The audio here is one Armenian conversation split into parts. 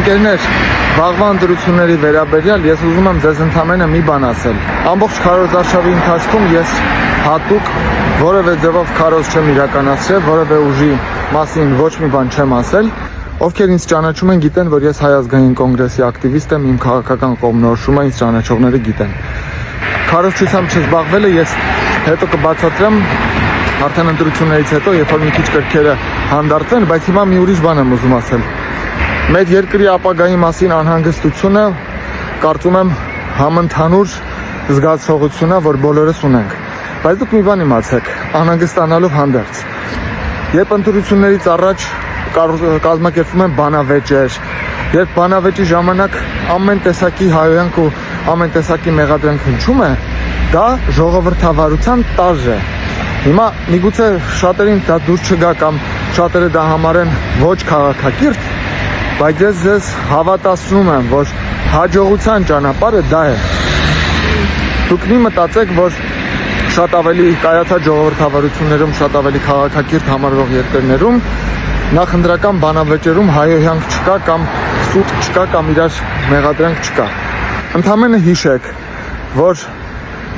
Ընկերներ, վաղվա ընտրությունների վերաբերյալ ես ուզում եմ ձեզ ընդամենը մի բան ասել։ Ամբողջ քարոզարշավի ընթացքում ես հատուկ որևէ ձևով քարոզ չեմ իրականացրել, որևէ ուժի մասին ոչ մի բան չեմ ասել։ Ովքեր ինձ ճանաչում են, գիտեն, որ ես Հայ ազգային կոնգրեսի ակտիվիստ եմ, իմ քաղաքական կողմնորոշումը ինձ ճանաչողները գիտեն։ Քարոզչությամբ չզբաղվելը ես հետո կբացատրեմ արդեն ընտրություններից հետո, երբ որ մի քիչ կրքերը հանդարտվեն, բայց հիմա մի ուրիշ բան եմ ուզում ասել։ Մեր երկրի ապագայի մասին անհանգստությունը կարծում եմ համընդհանուր զգացողությունն է, որ բոլորս ունենք։ Բայց դուք մի բան իմացեք, անհանգստանալով հանդերձ։ Երբ ընտրություններից առաջ կազմակերպվում են բանավեճեր, երբ բանավեճի ժամանակ ամեն տեսակի հայոյանք ու ամեն տեսակի մեղադրանք հնչում է, դա ժողովրդավարության տարր է։ Հիմա միգուցե շատերին դա դուր չգա կամ շատերը դա համարեն ոչ քաղաքակիրթ, բայց ես ձեզ հավատացնում եմ, որ հաջողության ճանապարհը դա է։ Դուք մի մտածեք, որ շատ ավելի կայացած ժողովրդավարություններում, շատ ավելի քաղաքակիրթ համարվող երկրներում նախընտրական բանավեճերում հայոյանք չկա կամ սուտ չկա կամ իրար մեղադրանք չկա։ Ընդամենը հիշեք, որ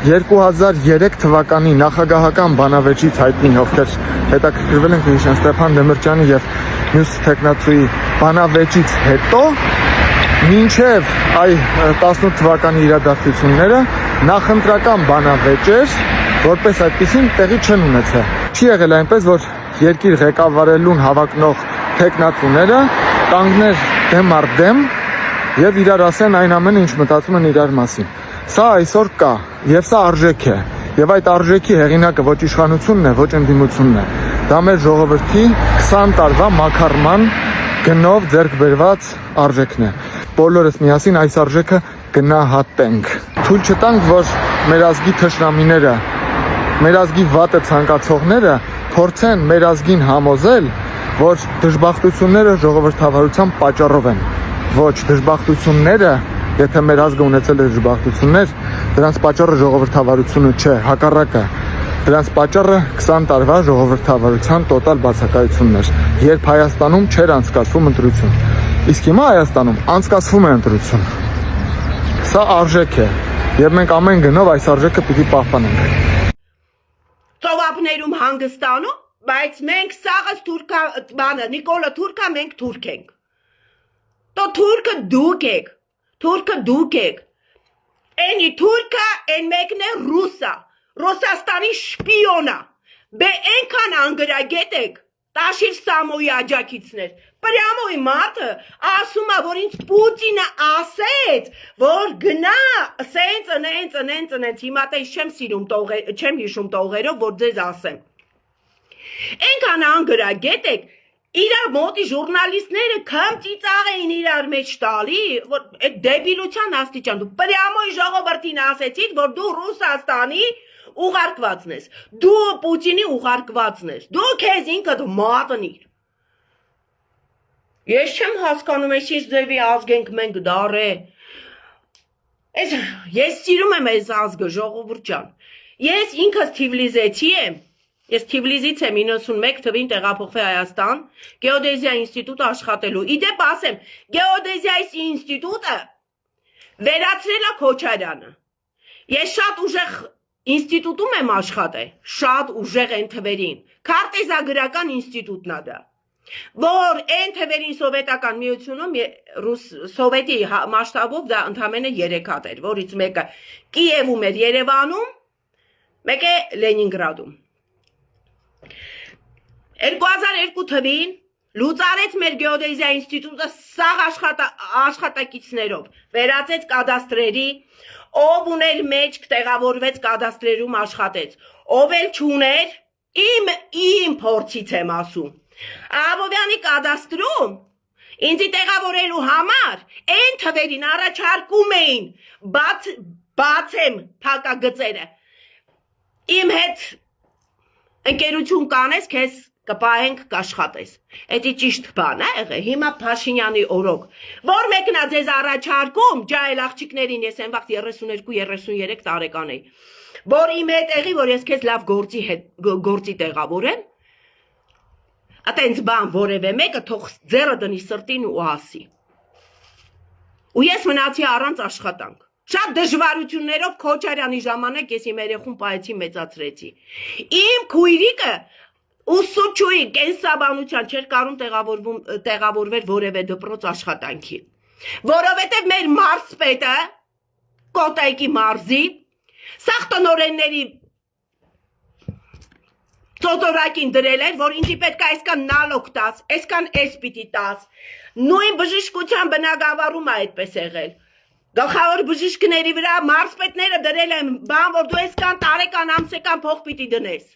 2003 թվականի նախագահական բանավեճից հայտնի, ովքեր հետաքրքրվել են կհիշեն Ստեփան Դեմիրճյանի եւ մյուս տեխնացուի բանավեճից հետո մինչև 18 թվականի իրադարձությունները նախընտրական բանավեճեր որպես այդպեսին տեղի չեն ունեցել։ Չի եղել այնպես, որ երկիր ղեկավարելուն հավակնող տեխնացուները կանգներ դեմ առ դեմ եւ իրար ասեն այն ամենը, ինչ մտածում են իրար մասին։ Սա այսօր կա եւ սա արժեք է։ Եվ այդ արժեքի հեղինակը ոչ իշխանությունն է, ոչ ընդդիմությունն է։ Դա մեր ժողովրդի 20 տարվա մաքարման գնով ձեռք բերված արժեքն է։ Բոլորս միասին այս արժեքը գնահատենք։ Թույլ չտանք, որ մեր ազգի թշնամիները, մեր ազգի վատը ցանկացողները փորձեն մեր ազգին համոզել, որ դժբախտությունները ժողովրդավարության պատճառով են։ Ոչ, դժբախտությունները, եթե մեր ազգը ունեցել է դժբախտություններ, դրանց պատճառը ժողովրդավարությունը չէ, հակառակը։ Դրանց պատճառը 20 տարվա ժողովրդավարության տոտալ բացակայությունն էր, երբ Հայաստանում չէր անցկացվում ընտրություն։ Իսկ հիմա Հայաստանում անցկացվում է ընտրություն։ Սա արժեք է, եւ մենք ամեն գնով այս արժեքը պիտի պահպանենք։ Ծովափներում հանգստանում, բայց մենք սաղս թուրքա բանը, Նիկոլը թուրքա, մենք թուրք ենք։ Տո թուրքը դուք եք։ Էնի թուրքա, են մեկն է ռուսա, Ռուսաստանի շպիոնա։ Բե ենքան անգրագետ եք, տաշիր Սամոյի աջակիցներ։ Պրյամոյի մարդը ասում է, որ ինձ Պուտինը ասեց, որ գնա, սենց, հիմա տես չեմ հիշում տողերով, որ ձեզ ասեմ։ Ենքան անգրագետ եք, իրար մոտի ժուրնալիստները քմ ծիծաղ էին իրար մեջ տալի, որ այդ դեբիլության աստիճան դու պրյամոյի ժողովրդին ասեցիք, որ դու Ռուսաստանի ուղարկվածն ես, դու Պուտինի ուղարկվածն ես, դու քեզ ինքդ մատնիր։ Ես չեմ հասկանում, ես ինչ ձևի ազգ ենք մենք դարե։ Ես սիրում եմ այս ազգը, ժողովուրդ ջան։ Ես ինքս Թիֆլիսեցի եմ, ես Թիֆլիսից եմ 91 թվին տեղափոխվի Հայաստան, գեոդեզիա ինստիտուտը աշխատելու։ Իդեպ ասեմ, գեոդեզիայի ինստիտուտը վերացրել է Քոչարյանը։ Ես շատ ուժեղ ինստիտուտում եմ աշխատել, շատ ուժեղ են թվերին, քարտեզագրական ինստիտուտն է դա, որ են թվերին սովետական միությունում, սովետի մասշտաբով դա ընդամենը 3 հատ էր, որից մեկը Կիևում էր, Երևանում, մեկը Լենինգրադում։ 2002 թվին լուծարեց մեր գեոդեզիա ինստիտուտը սաղ աշխատակիցներով, վերածեց կադաստրերի, ով ուներ մեջք տեղավորվեց կադաստրերում աշխատեց, ով էլ չուներ, իմ փորձից եմ ասում, Աբովյանի կադաստրում ինձի տեղավորելու համար են թվերին առաջարկում էին բացեմ փակագծերը, իմ հետ ընկերություն կանես, քեզ կպահենք կաշխատես, էդի ճիշտ բան է եղել, հիմա Փաշինյանի օրոք, որ մեկնա ձեզ առաջարկում, ջայել աղջիկներին ես են վաղտ 32-33 տարեկան էի, որ իմ հետ եղի, որ ես քեզ լավ գործի տեղավորեմ, Ատենց բան որևէ մեկը թող ձեռը դնի սրտին ու ասի։ Ու ես մնացի առանց աշխատանք։ Շատ դժվարություններով Քոչարյանի ժամանակ ես իմ երեխուն պահեցի, մեծացրեցի։ Իմ քույրիկը ուսուցչուի կենսաբանության չէր կարող տեղավորվել որևէ դպրոց աշխատանքի։ Որովհետև մեր մարզպետը Կոտայքի մարզի սաղ տնօրենների ծոծորակին դրել էր, որ ինձի պետք է այսքան նալոգ տաս, այսքան էս պիտի տաս։ Նույն բժշկության բնագավառում է այդպես եղել։ Գլխավոր բժիշկների վրա մարզպետները դրել են բան, որ դու այսքան տարեկան ամսեկան փող պիտի դնես։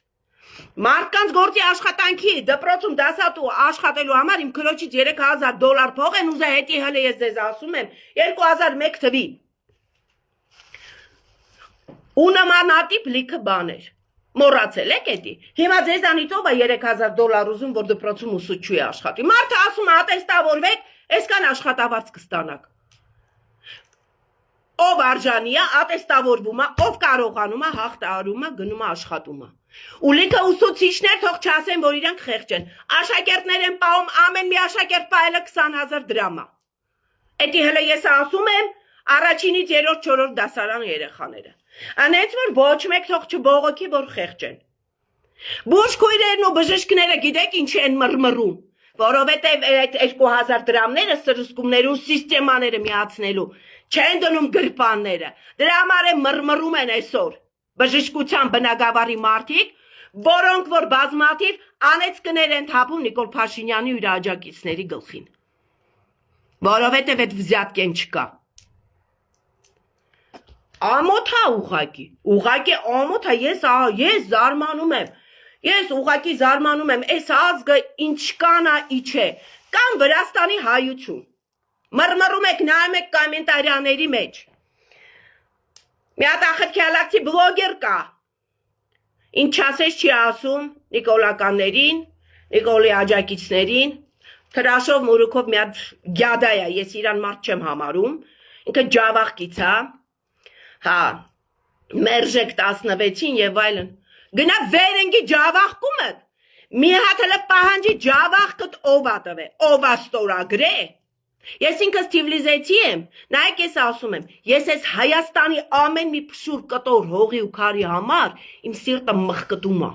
Մարդկանց գործի աշխատանքի դպրոցում դասատու աշխատելու համար իմ քրոջից $3000 փող են ուզել, հետի հələ ես ձեզ ասում եմ 2001 թվի։ Ու նմանատիպ լիքը բաներ։ Մոռացել եք էդի։ Հիմա ձեզանից ով է $3000 ուզում, որ դպրոցում ուսուցչուի աշխատի։ Մարդը ասում է ատեստավորվեք, այսքան աշխատավարձ կստանաք։ Ով արժանի է, ատեստավորվում է, ով կարողանում է, հաղթահարում է, գնում է աշխատում է։ Ու լիքը ուսուցիչներ թող չասեն, որ իրենք խեղճ են։ Աշակերտներ են պահում, ամեն մի աշակերտ պահելը 20000 դրամ է։ Էդի հələ ես ասում եմ, առաջինից 3-րդ 4-րդ դասարան երեխաները։ Անեց որ ոչ մեկ թող չբողոքի, որ խեղճ են։ Բուժքույրերն ու բժիշկները գիտեք ինչ են մռմռում, որովհետև այդ 2000 դրամները սրսկումներու սիստեմաները միացնելու չեն դնում գրպանները։ Դրա համար մռմռում են այսօր բժշկության բնագավառի մարդիկ, որոնք որ բազմաթիվ անեծքներ են թափում Նիկոլ Փաշինյանի ու իր աջակիցների գլխին։ Որովհետև այդ վզյատկեն չկա։ Ամոթ է ուղղակի ամոթ է, ես զարմանում եմ, ես ուղղակի զարմանում եմ, այս ազգը ինչքան է իջե, կամ Վրաստանի հայություն, մռմռում եք, նայում եք կոմենտարիաների մեջ, մի հատ ախրքյալակցի բլոգեր կա, ինչ ասես չի ասում Նիկոլականներին, Նիկոլի աջակիցներին, թրաշով մուրուքով մի հատ գյադա է, ես իրան մարդ չեմ համարում, ինքը ջավախքից է, հա, մերժեք 16-ին եւ այլն։ Գնա վերենգի ջավախկումը։ Մի հատ հələ պահանջի ջավախքդ ով է տվե, ով է ստորագրե։ Ես ինքս թիվլիզեցի եմ, նայեք ես ասում եմ, ես այս Հայաստանի ամեն մի փշուր կտոր հողի ու քարի համար իմ սիրտը մխկտում է։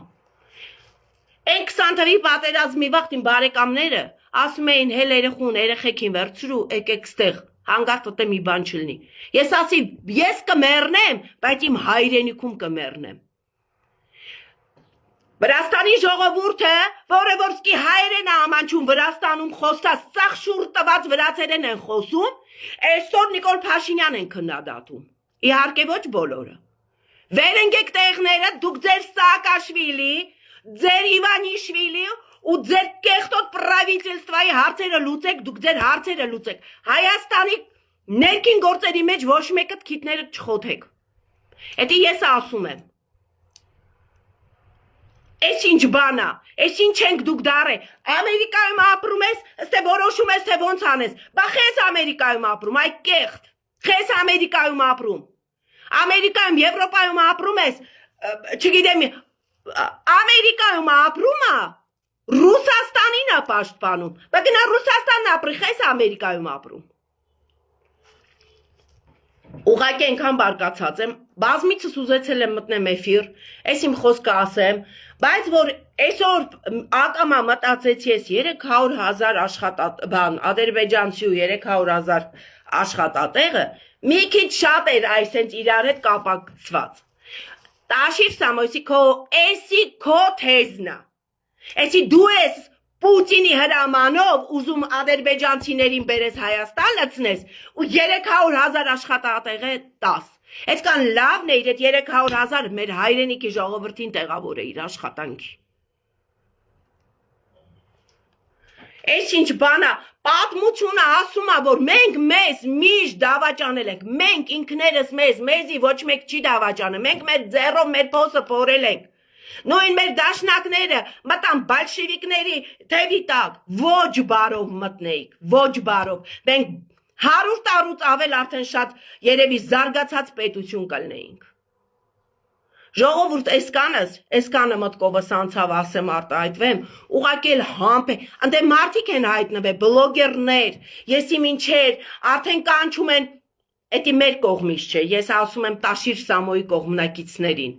Այն 20 թվի պատերազմի վաղտ իմ բարեկամները ասում էին հել երեխեքին վերցրու, եկեք ստեղ հանգարտ ուտե մի բան չլինի։ Ես ասի, ես կմեռնեմ, բայց իմ հայրենիքում կմեռնեմ։ Վրաստանի ժողովուրդը, որը որ սկի հայերեն է ամանչում Վրաստանում խոսած, սաղ շուռ տված վրացերեն են խոսում, այսօր Նիկոլ Փաշինյան են քննադատում։ Իհարկե ոչ բոլորը։ Վերընկեք տեղները, դուք ձեր Սաակաշվիլի, ձեր Իվանիշվիլի ու ձեր կեղտոտ պրավինցիստվայի հարցերը լուծեք, դուք ձեր հարցերը լուծեք։ Հայաստանի ներքին գործերի մեջ ոչ մեկը քիթները չխոթեք։ Էդի ես ասում եմ։ Էս ինչ բան է, էս ինչ ենք դուք դարե։ Ամերիկայում ապրում ես, ըստե որոշում ես թե ոնց անես։ Բա խես Ամերիկայում ապրում, այ կեղտ։ Խես Ամերիկայում ապրում։ Ամերիկայում, Եվրոպայում ապրում ես, չգիտեմ, Ամերիկայում ապրում է, Ռուսաստանին է պաշտպանում։ Բա գնա Ռուսաստանն ապրի, խես Ամերիկայում ապրում։ Ուղղակի այնքան բարկացած եմ, բազմիցս ուզեցել եմ մտնեմ էֆիր, այս իմ խոսքը ասեմ, բայց որ այսօր ակամա մտածեցի ես 300,000 աշխատատեղ, ադրբեջանցի ու 300,000 աշխատատեղը, մի քիչ շատ էր այսենց իրար հետ կապակցված։ Տաշիր Սամոյսի էսի քո թեզնա, էսի դու ես Պուտինի հրամանով ուզում ադրբեջանցիներին բերես Հայաստան լցնես ու 300,000 աշխատատեղ տաս։ Այսքան լավն է իր այդ 300,000 մեր հայրենիքի ժողովրդին տեղավոր է իր աշխատանքի։ Այս ինչ բան է, պատմությունը ասում է, որ մենք մեզ միշտ դավաճանել ենք, մենք ինքներս մեզի ոչ մեկ չի դավաճանը, մենք մեր ձեռով մեր փոսը փորել ենք։ Նույն մեր դաշնակները մտան բոլշևիկների թևի տակ, ոչ բարով մտնեիք, ոչ բարով, մենք 100 տարուց ավել արդեն շատ երևի զարգացած պետություն կլնեինք։ Ժողովուրդ այսքանը մտքովս անցավ ասեմ արտահայտվեմ, ուղղակի համբ է, ընդ մարդիկ են հայտնվել, բլոգերներ, եսի մինչեր, արդեն կանչում են, էդի մեր կողմից չէ, ես ասում եմ Տաշիր Սամոյի կողմնակիցներին,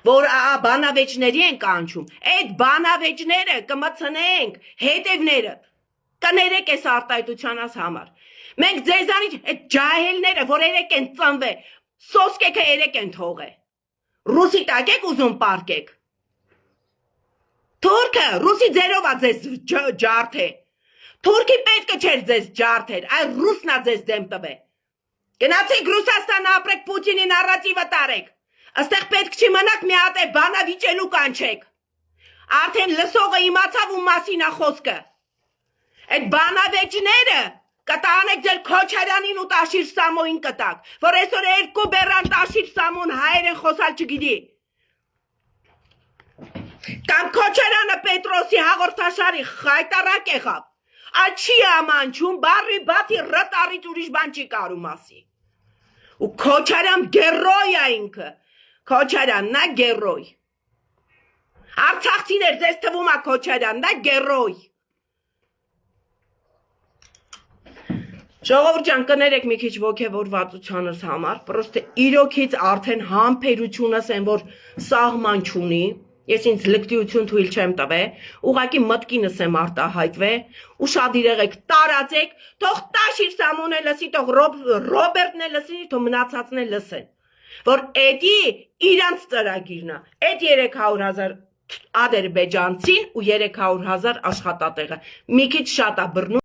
որ բանավեճների են կանչում, այդ բանավեճները կմցնենք, հետևները, կներեք այս արտահայտությանս համար, մենք ձեզանից այդ ջահելները, որ երեք են ծնվել, սոսկեքը երեք են թողել, Ռուսի տակ եք ուզում պարկեք, թուրքը ռուսի ձերով ա ձեզ ջարդե, թուրքի պետքը չեր ձեզ ջարդեր, այ ռուսնա ձեզ դեմ տվե, գնացեք Ռուսաստան ապրեք Պուտինի նարատիվը տարեք, աստեղ պետք չի մնաք մի հատ է բանավիճելու կանչեք, արդեն լսողը իմացավ ու մասին ա խոսքը, այդ բանավեճները կտանեք ձեր Քոչարյանին ու Տաշիր Սամոյին կտակ, որ այսօր երկու բեռան Տաշիր Սամոն հայերեն խոսալ չգիտի, կամ Քոչարյանը Պետրոսի հաղորդաշարի խայտարակ եղավ, Աչի ամանչում բարի բաթի ռտարից ուրիշ բան չի կարում ասի, ու Քոչարյան գերոյ ա ինքը, Քոչարյանն ա գերոյ, Արցախցիներ ձեզ թվում ա Քոչարյանն ա գերոյ, Ժողովուրդ ջան, կներեք մի քիչ ոգևորվածությանս համար, պրոստը իրոքից արդեն համբերությունս են, որ սահման չունի, ես ինձ լկտիություն թույլ չեմ տվել, ուղղակի մտքինս եմ արտահայտվել, ուշադիր եղեք, տարածեք, թող Տաշիր Սամոն է լսի, թող Ռոբերտն է լսի, թող մնացածն է լսեն, որ էդի իրանց ծրագիրն է, այդ 300,000 ադրբեջանցին ու 300,000 աշխատատեղը, մի քիչ շատ է բռնում